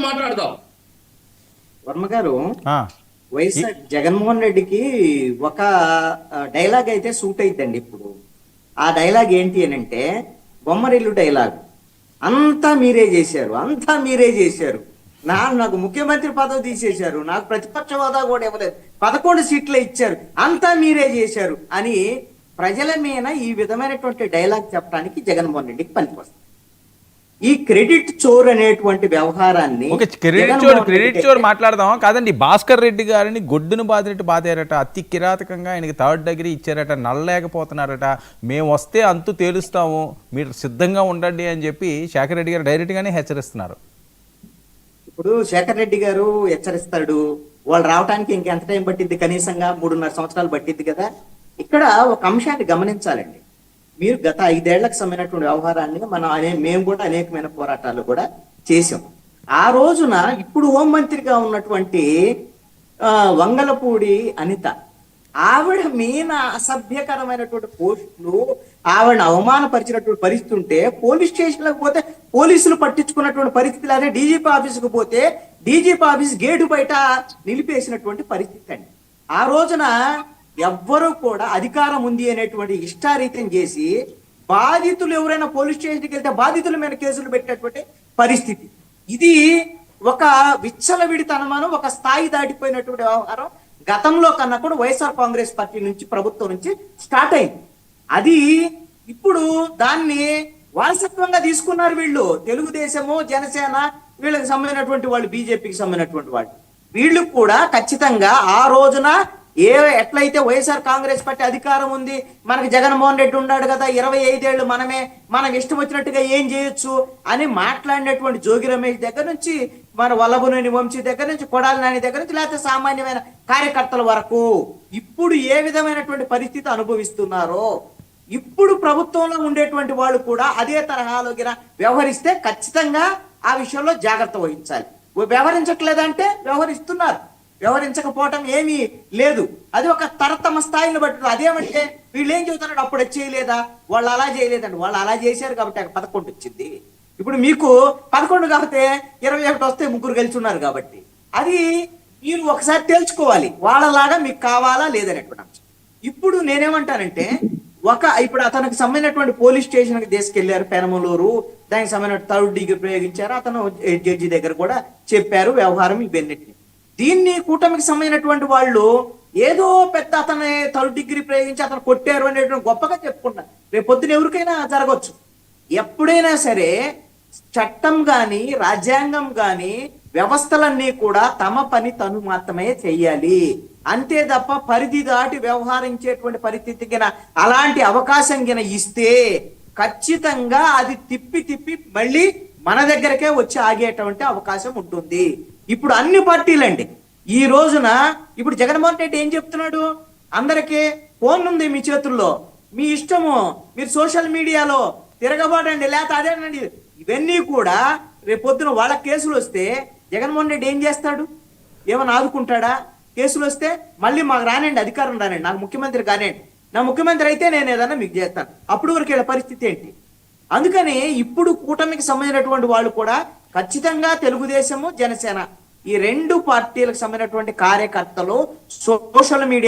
మాట్లాడదాం. వర్మ గారు, వైఎస్ఆర్ జగన్మోహన్ రెడ్డికి ఒక డైలాగ్ అయితే సూట్ అయిద్దండి. ఇప్పుడు ఆ డైలాగ్ ఏంటి అని అంటే బొమ్మరిల్లు డైలాగ్. అంతా మీరే చేశారు, అంతా మీరే చేశారు, నాకు ముఖ్యమంత్రి పదవి తీసేశారు, నాకు ప్రతిపక్ష హోదా కూడా ఇవ్వలేదు, 11 సీట్లు ఇచ్చారు, అంతా మీరే చేశారు అని ప్రజల మీద ఈ విధమైనటువంటి డైలాగ్ చెప్పడానికి జగన్మోహన్ రెడ్డికి పనికొస్తుంది. ఈ క్రెడిట్ చోర్ అనేటువంటి వ్యవహారాన్ని క్రెడిట్ చోర్ మాట్లాడదాం కాదండి. భాస్కర్ రెడ్డి గారిని గొడ్డును బాధినట్టు బాధారట, అతి కిరాతకంగా ఆయనకి 3rd డిగ్రీ ఇచ్చారట, నల్లలేకపోతున్నారట, మేము వస్తే అంతు తేలుస్తాము, మీరు సిద్ధంగా ఉండండి అని చెప్పి శేఖర్ రెడ్డి గారు డైరెక్ట్ గానే హెచ్చరిస్తున్నారు. ఇప్పుడు శేఖర్ రెడ్డి గారు హెచ్చరిస్తాడు, వాళ్ళు రావడానికి ఇంకెంత టైం పట్టింది? కనీసంగా 3.5 సంవత్సరాలు పట్టింది కదా. ఇక్కడ ఒక అంశాన్ని గమనించాలండి. మీరు గత 5 ఏళ్లకు సంబంధించినటువంటి వ్యవహారాన్ని మేము కూడా అనేకమైన పోరాటాలు కూడా చేసాం. ఆ రోజున ఇప్పుడు హోంమంత్రిగా ఉన్నటువంటి వంగలపూడి అనిత, ఆవిడ మీన అసభ్యకరమైనటువంటి పోస్టులు, ఆవిడని అవమానపరిచినటువంటి పరిస్థితి ఉంటే పోలీస్ స్టేషన్లకు పోతే పోలీసులు పట్టించుకున్నటువంటి పరిస్థితి, లేదా డీజీపీ ఆఫీసుకు పోతే డీజీపీ ఆఫీస్ గేటు బయట నిలిపేసినటువంటి పరిస్థితి అండి. ఆ రోజున ఎవ్వరూ కూడా అధికారం ఉంది అనేటువంటి ఇష్టారీతం చేసి బాధితులు ఎవరైనా పోలీస్ స్టేషన్కి వెళ్తే బాధితుల మీద కేసులు పెట్టేటువంటి పరిస్థితి. ఇది ఒక విచ్చలవిడితనమానం, ఒక స్థాయి దాటిపోయినటువంటి వ్యవహారం గతంలో కన్నా కూడా వైఎస్ఆర్ కాంగ్రెస్ పార్టీ నుంచి, ప్రభుత్వం నుంచి స్టార్ట్ అయింది. అది ఇప్పుడు దాన్ని వారసత్వంగా తీసుకున్నారు వీళ్ళు. తెలుగుదేశము, జనసేన, వీళ్ళకి సంబంధించినటువంటి వాళ్ళు, బీజేపీకి సంబంధించినటువంటి వాళ్ళు, వీళ్ళు కూడా ఖచ్చితంగా ఆ రోజున ఎట్లయితే వైఎస్ఆర్ కాంగ్రెస్ పార్టీ అధికారం ఉంది, మనకి జగన్మోహన్ రెడ్డి ఉన్నాడు కదా, 25 ఏళ్ళు మనం ఇష్టం వచ్చినట్టుగా ఏం చేయొచ్చు అని మాట్లాడినటువంటి జోగి రమేష్ దగ్గర నుంచి, మన వల్లభనేని వంశీ దగ్గర నుంచి, కొడాలి నాని దగ్గర నుంచి, లేకపోతే సామాన్యమైన కార్యకర్తల వరకు ఇప్పుడు ఏ విధమైనటువంటి పరిస్థితి అనుభవిస్తున్నారో, ఇప్పుడు ప్రభుత్వంలో ఉండేటువంటి వాళ్ళు కూడా అదే తరహాలో వ్యవహరిస్తే ఖచ్చితంగా ఆ విషయంలో జాగ్రత్త వహించాలి. వ్యవహరించట్లేదంటే వ్యవహరిస్తున్నారు, వ్యవహరించకపోవటం ఏమీ లేదు. అది ఒక తరతమ స్థాయిని బట్టి. అదేమంటే వీళ్ళు ఏం చెబుతున్నారు, అప్పుడు చేయలేదా, వాళ్ళు అలా చేయలేదండి, వాళ్ళు అలా చేశారు కాబట్టి 11 వచ్చింది. ఇప్పుడు మీకు 11 కాకపోతే 21 వస్తే 3 గెలిచి ఉన్నారు కాబట్టి అది మీరు ఒకసారి తెలుసుకోవాలి, వాళ్ళలాగా మీకు కావాలా లేదనేటువంటి అంశం. ఇప్పుడు నేనేమంటానంటే ఇప్పుడు అతనికి సంబంధించినటువంటి పోలీస్ స్టేషన్కి తీసుకెళ్లారు పెనమలూరు, దానికి సంబంధించిన 3rd డిగ్రీ ప్రయోగించారు, అతను జడ్జి దగ్గర కూడా చెప్పారు వ్యవహారం ఇవన్నిటిని. దీన్ని కూటమికి సంబంధించినటువంటి వాళ్ళు ఏదో పెద్ద అతని 3rd డిగ్రీ ప్రయోగించి అతను కొట్టారు అనేటువంటి గొప్పగా చెప్పుకుంటారు. రేపు పొద్దున ఎవరికైనా జరగచ్చు. ఎప్పుడైనా సరే చట్టం గాని, రాజ్యాంగం గాని, వ్యవస్థలన్నీ కూడా తమ పని తను మాత్రమే చెయ్యాలి. అంతే తప్ప పరిధి దాటి వ్యవహరించేటువంటి పరిస్థితి అలాంటి అవకాశం ఇస్తే ఖచ్చితంగా అది తిప్పి మళ్ళీ మన దగ్గరకే వచ్చి ఆగేటువంటి అవకాశం ఉంటుంది. ఇప్పుడు అన్ని పార్టీలండి ఈ రోజున, ఇప్పుడు జగన్మోహన్ రెడ్డి ఏం చెప్తున్నాడు, అందరికీ ఫోన్ ఉంది మీ చేతుల్లో, మీ ఇష్టము, మీరు సోషల్ మీడియాలో తిరగబాటండి, లేకపోతే అదేనండి. ఇవన్నీ కూడా రేపొద్దున వాళ్ళ కేసులు వస్తే జగన్మోహన్ రెడ్డి ఏం చేస్తాడు? ఏమైనా ఆదుకుంటాడా? కేసులు వస్తే మళ్ళీ మాకు రానండి, అధికారం రానండి, నాకు ముఖ్యమంత్రి కానండి, నా ముఖ్యమంత్రి అయితే నేను ఏదన్నా మీకు చేస్తాను, అప్పుడు వరకు వీళ్ళ పరిస్థితి ఏంటి? అందుకని ఇప్పుడు కూటమికి సంబంధించినటువంటి వాళ్ళు కూడా ఖచ్చితంగా తెలుగుదేశము, జనసేన, ఈ 2 పార్టీలకు సంబంధించినటువంటి కార్యకర్తలు సోషల్ మీడియా